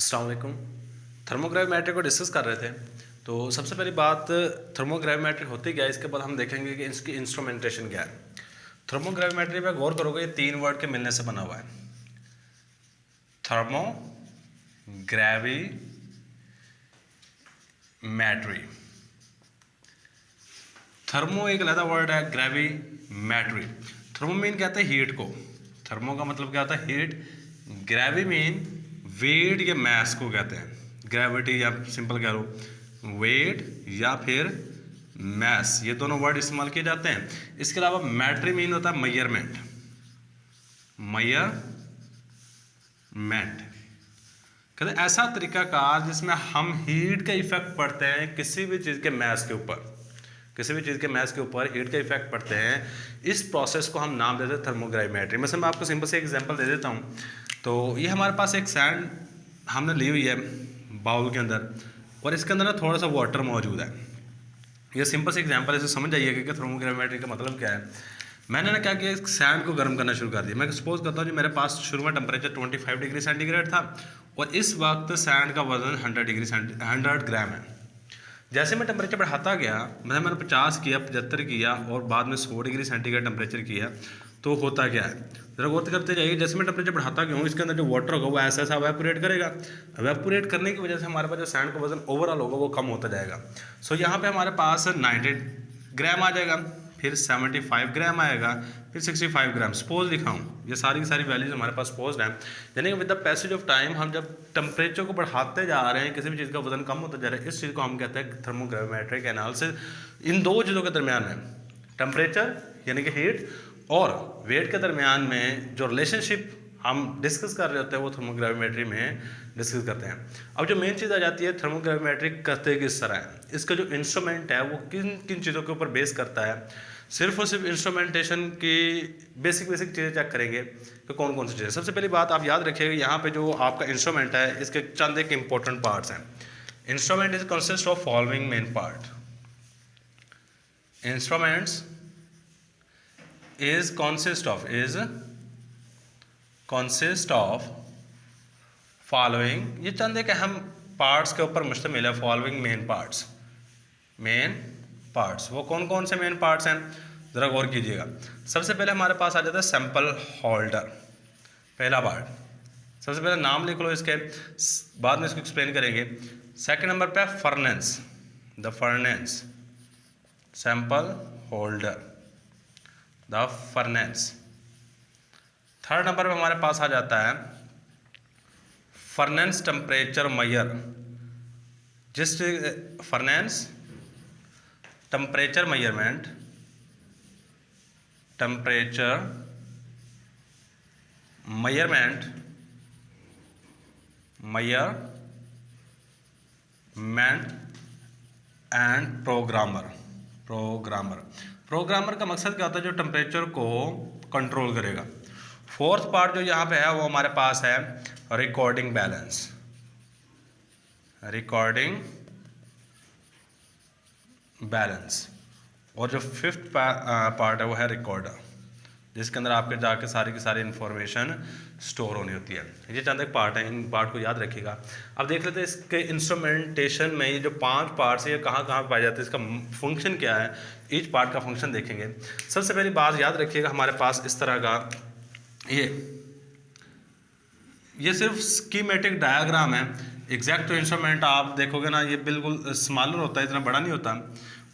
अस्सलाम वालेकुम। थर्मोग्राविमेट्री को डिस्कस कर रहे थे। तो सबसे पहली बात, थर्मोग्राविमेट्री होती क्या है, इसके बाद हम देखेंगे कि इसकी इंस्ट्रूमेंटेशन क्या है। थर्मोग्राविमेट्री पे गौर करोगे, ये तीन वर्ड के मिलने से बना हुआ है। थर्मोग्राविमेट्री। थर्मो एक अलग वर्ड है, ग्रेविमेट्री। थर्मो मीन कहते हैं हीट को। थर्मो का मतलब क्या होता है? हीट। ग्रेवी मीन वेट या मैस को कहते हैं। ग्रेविटी या सिंपल कह लो वेट या फिर मैस, ये दोनों वर्ड इस्तेमाल किए जाते हैं। इसके अलावा मैट्री मीन होता है मेजरमेंट। मेजरमेंट कहते हैं ऐसा तरीकाकार जिसमें हम हीट का इफेक्ट पड़ते हैं किसी भी चीज़ के मैस के ऊपर। किसी भी चीज़ के मैस के ऊपर हीट का इफेक्ट पड़ते हैं, इस प्रोसेस को हम नाम देते हैं थर्मोग्राविमेट्री। मैं आपको सिंपल से एग्जांपल दे देता हूँ। तो ये हमारे पास एक सैंड हमने ली हुई है बाउल के अंदर, और इसके अंदर ना थोड़ा सा वाटर मौजूद है। ये सिंपल से एग्जांपल ऐसे समझ जाइए कि थर्मोग्राविमेट्री का मतलब क्या है। मैंने ना क्या किया, इस सैंड को गर्म करना शुरू कर दिया। मैं सपोज करता हूँ जी, मेरे पास शुरू में टेम्परेचर 25 डिग्री सेंटीग्रेड था और इस वक्त सैंड का वजन 100 ग्राम है। जैसे मैं टेम्परेचर बढ़ाता गया, मैंने 50 किया, 75 किया और बाद में 100 डिग्री सेंटीग्रेड टेम्परेचर किया, तो होता क्या है जरा गौर करते जाइए। जैसे मैं टेम्परेचर बढ़ाता गया हूँ, इसके अंदर जो वाटर होगा वो ऐसा ऐसा एवेपोरेट करेगा। एवेपोरेट करने की वजह से हमारे पास जो सैंड का वजन ओवरऑल होगा वो कम होता जाएगा। सो यहाँ पे हमारे पास 90 ग्राम आ जाएगा, फिर 75 ग्राम आएगा, फिर 65 ग्राम। सपोज लिखाऊँ, ये सारी की सारी वैल्यूज हमारे पास सपोज हैं। यानी कि with the passage of time हम जब टेम्परेचर को बढ़ाते जा रहे हैं, किसी भी चीज़ का वजन कम होता जा रहा है, इस चीज़ को हम कहते हैं थर्मोग्राविमेट्रिक एनालिसिस। इन दो चीज़ों के दरमियान में, टेम्परेचर यानी कि हीट और वेट के दरमियान में जो रिलेशनशिप हम डिस्कस कर रहे होते हैं वो थर्मोग्राविमेट्री में डिस्कस करते हैं। अब जो मेन चीज़ आ जाती है, थर्मोग्राविमेट्री करते किस तरह है, इसका जो इंस्ट्रूमेंट है वो किन किन चीज़ों के ऊपर बेस करता है। सिर्फ और सिर्फ इंस्ट्रूमेंटेशन की बेसिक चीज़ें चेक करेंगे कि कौन कौन सी चीज़ें। सबसे पहली बात आप याद रखिएगा, यहाँ पे जो आपका इंस्ट्रूमेंट है इसके चंद एक इंपॉर्टेंट पार्ट्स हैं। Instrument is consist of following main part. Instruments is consist of following, ये चंद एक अहम पार्ट्स के ऊपर मुश्तमिल है। फॉलोइंग मेन पार्ट्स वो कौन कौन से मेन पार्ट्स हैं, ज़रा गौर कीजिएगा। सबसे पहले हमारे पास आ जाता है सैंपल होल्डर, पहला पार्ट। सबसे पहले नाम लिख लो इसके, बाद में इसको एक्सप्लेन करेंगे। सेकंड नंबर पे furnace, the furnace, sample holder, the furnace. Third number पे हमारे पास आ जाता है फर्नेस टेम्परेचर मेजर, जिस furnace temperature measurement, and programmer का मकसद क्या होता है, जो टेम्परेचर को कंट्रोल करेगा। फोर्थ पार्ट जो यहाँ पे है वो हमारे पास है रिकॉर्डिंग बैलेंस, और जो फिफ्थ पार्ट है वो है रिकॉर्डर, जिसके अंदर आपके जाके सारी की सारी इंफॉर्मेशन स्टोर होनी होती है। ये चंद एक पार्ट है, इन पार्ट को याद रखिएगा। अब देख लेते हैं इसके इंस्ट्रूमेंटेशन में ये जो 5 पार्ट्स है ये कहाँ कहाँ पाए जाते हैं, इसका फंक्शन क्या है, ईच पार्ट का फंक्शन देखेंगे। सबसे पहली बात याद रखिएगा, हमारे पास इस तरह का ये सिर्फ स्कीमेटिक डायग्राम है। एग्जैक्ट इंस्ट्रूमेंट आप देखोगे ना, ये बिल्कुल स्मॉलर होता है, इतना बड़ा नहीं होता,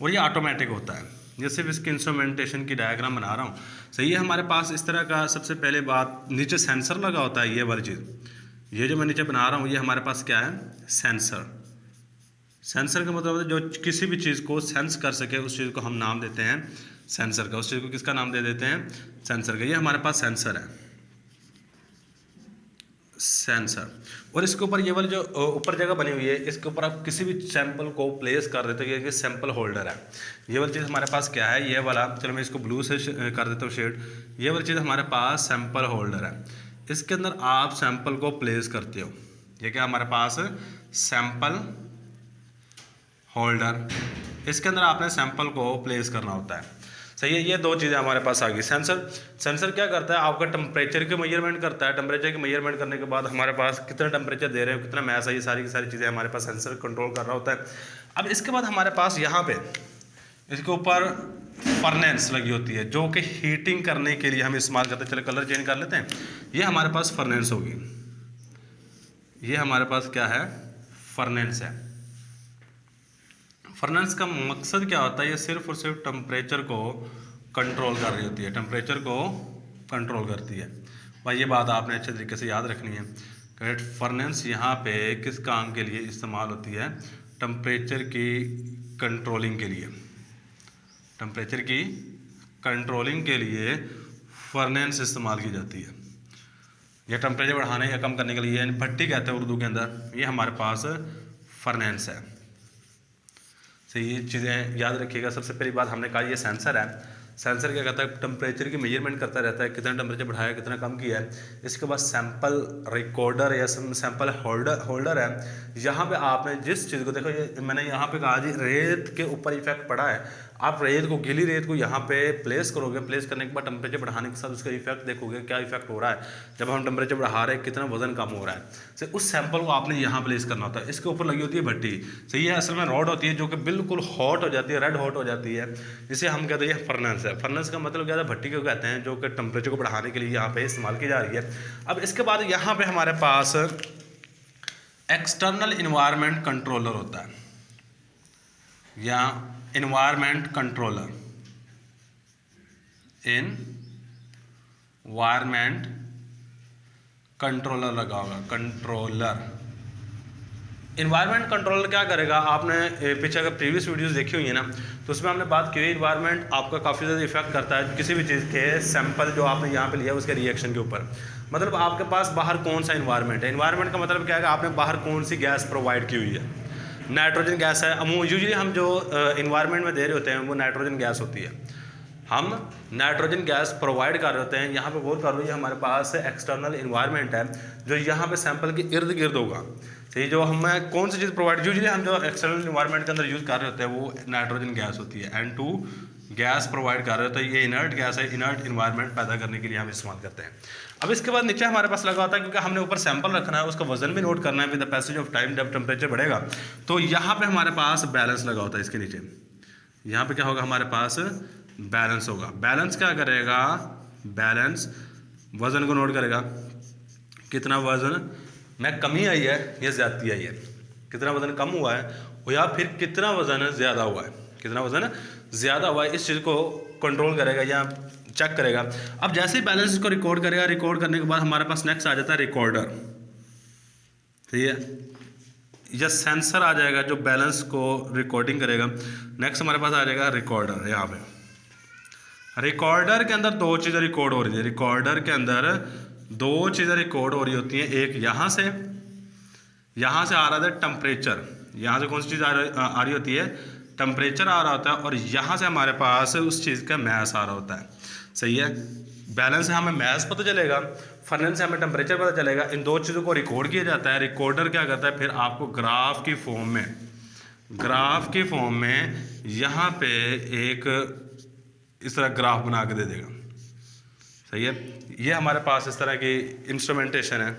और ये ऑटोमेटिक होता है। ये सिर्फ इसकी इंस्ट्रूमेंटेशन की डायग्राम बना रहा हूँ, सही है। हमारे पास इस तरह का सबसे पहले बात, नीचे सेंसर लगा होता है, ये वाली चीज़, ये जो मैं नीचे बना रहा हूँ ये हमारे पास क्या है, सेंसर का मतलब जो किसी भी चीज़ को सेंस कर सके उस चीज़ को हम नाम देते हैं सेंसर का। उस चीज़ को किसका नाम दे देते हैं, सेंसर का। ये हमारे पास सेंसर है, और इसके ऊपर ये वाली जो ऊपर जगह बनी हुई है, इसके ऊपर आप किसी भी सैंपल को प्लेस कर देते हो, ये सैंपल होल्डर है। ये वाली चीज़ हमारे पास क्या है, ये वाला, चलो मैं इसको ब्लू से कर देता हूँ शेड। ये वाली चीज़ हमारे पास सैंपल होल्डर है, इसके अंदर आप सैंपल को प्लेस करते हो। ये क्या हमारे पास सैंपल होल्डर, इसके अंदर आपने सैंपल को प्लेस करना होता है। सही है, ये दो चीज़ें हमारे पास आ गई। सेंसर क्या करता है, आपका टेम्परेचर की मेजरमेंट करता है। टेम्परेचर की मेजरमेंट करने के बाद हमारे पास कितना टेम्परेचर दे रहे हो, कितना मैस है, ये सारी की सारी चीज़ें हमारे पास सेंसर कंट्रोल कर रहा होता है। अब इसके बाद हमारे पास यहाँ पे इसके ऊपर फर्नेस लगी होती है जो कि हीटिंग करने के लिए हम इस्तेमाल करते हैं। चलो कलर चेंज कर लेते हैं। ये हमारे पास फर्नेस होगी, ये हमारे पास क्या है, फर्नेस है। फर्नेस का मकसद क्या होता है, ये सिर्फ और सिर्फ टेम्परेचर को कंट्रोल कर रही होती है, टेम्परेचर को कंट्रोल करती है। भाई ये बात आपने अच्छे तरीके से याद रखनी है। करेक्ट, फर्नेस यहाँ पे किस काम के लिए इस्तेमाल होती है, टेम्परेचर की कंट्रोलिंग के लिए। टेम्परेचर की कंट्रोलिंग के लिए फर्नेस इस्तेमाल की जाती है। यह टेम्परेचर बढ़ाने या कम करने के लिए, यानी भट्टी कहते हैं उर्दू के अंदर, ये हमारे पास फर्नेस है। तो ये चीज़ें याद रखिएगा। सबसे पहली बात हमने कहा ये सेंसर है। सेंसर क्या करता है, टेम्परेचर की मेजरमेंट करता रहता है, कितना टेम्परेचर बढ़ाया, कितना कम किया है। इसके बाद सैंपल रिकॉर्डर या सैंपल होल्डर है। यहाँ पे आपने जिस चीज़ को देखो, ये मैंने यहाँ पे कहा जी रेत के ऊपर इफेक्ट पड़ा है। आप रेत को, गीली रेत को यहाँ पे प्लेस करोगे, प्लेस करने के बाद टेम्परेचर बढ़ाने के साथ उसका इफेक्ट देखोगे, क्या इफेक्ट हो रहा है। जब हम टेम्परेचर बढ़ा रहे हैं, कितना वजन कम हो रहा है, तो उस सैंपल को आपने यहाँ प्लेस करना होता है। इसके ऊपर लगी होती है भट्टी। सही है, असल में रॉड होती है जो कि बिल्कुल हॉट हो जाती है, रेड हॉट हो जाती है, जिसे हम कहते हैं फर्नेस है। फर्नेस का मतलब क्या है, भट्टी को कहते हैं, जो कि टेम्परेचर को बढ़ाने के लिए यहाँ पे इस्तेमाल की जा रही है। अब इसके बाद यहाँ पे हमारे पास एक्सटर्नल इन्वायरमेंट कंट्रोलर होता है, या इन्वायरमेंट कंट्रोलर, इन्वायरमेंट कंट्रोलर लगा होगा, कंट्रोलर। इन्वायरमेंट कंट्रोलर क्या करेगा, आपने पीछे अगर प्रीवियस वीडियोस देखी हुई है ना, तो उसमें हमने बात की हुई इन्वायरमेंट आपका काफ़ी ज़्यादा इफेक्ट करता है किसी भी चीज़ के सैंपल जो आपने यहाँ पे लिया उसके रिएक्शन के ऊपर। मतलब आपके पास बाहर कौन सा इन्वायरमेंट है, इन्वायरमेंट का मतलब क्या है, आपने बाहर कौन सी गैस प्रोवाइड की हुई है। नाइट्रोजन गैस है, यूजुअली हम जो इन्वायरमेंट में दे रहे होते हैं वो नाइट्रोजन गैस होती है। हम नाइट्रोजन गैस प्रोवाइड कर रहे होते हैं। यहाँ पे गौर कर लो, ये हमारे पास एक्सटर्नल इन्वायरमेंट है जो यहाँ पे सैंपल के इर्द गिर्द होगा। सही, जो हमें कौन सी चीज़ प्रोवाइड, यूजुअली हम जो एक्सटर्नल इन्वायरमेंट के अंदर यूज़ कर रहे होते हैं वो नाइट्रोजन गैस होती है, N2 गैस प्रोवाइड कर रहे होते हैं। ये इनर्ट गैस है, इनर्ट इन्वायरमेंट पैदा करने के लिए हम इस्तेमाल करते हैं। अब इसके बाद नीचे हमारे पास लगा होता है, क्योंकि हमने ऊपर सैंपल रखना है, उसका वजन भी नोट करना है। With the passage of time जब टेम्परेचर बढ़ेगा तो यहाँ पे हमारे पास बैलेंस लगा होता है। इसके नीचे यहाँ पे क्या होगा, हमारे पास बैलेंस होगा। बैलेंस क्या करेगा, बैलेंस वजन को नोट करेगा, कितना वजन में कमी आई है या ज्यादती आई है, कितना वजन कम हुआ है या फिर कितना वजन ज़्यादा हुआ है, कितना वजन ज़्यादा हुआ है, इस चीज़ को कंट्रोल करेगा या चेक करेगा। अब जैसे ही बैलेंस को रिकॉर्ड करेगा, रिकॉर्ड करने के बाद हमारे पास नेक्स्ट आ जाता है रिकॉर्डर। ठीक है, या सेंसर आ जाएगा जो बैलेंस को रिकॉर्डिंग करेगा। नेक्स्ट हमारे पास आ जाएगा रिकॉर्डर। यहाँ पे रिकॉर्डर के अंदर दो चीज़ें रिकॉर्ड हो रही है, रिकॉर्डर के अंदर दो चीज़ें रिकॉर्ड हो रही होती हैं। एक यहाँ से आ रहा था टेम्परेचर, यहाँ से कौन सी चीज़ आ रही होती है, टेम्परेचर आ रहा होता है, और यहाँ से हमारे पास उस चीज़ का मैस आ रहा होता है। सही है, बैलेंस से हमें मैस पता चलेगा, फर्नेस से हमें टेम्परेचर पता चलेगा। इन दो चीज़ों को रिकॉर्ड किया जाता है। रिकॉर्डर क्या करता है, फिर आपको ग्राफ की फॉर्म में यहाँ पे एक इस तरह ग्राफ बना के दे देगा। सही है, ये हमारे पास इस तरह की इंस्ट्रूमेंटेशन है।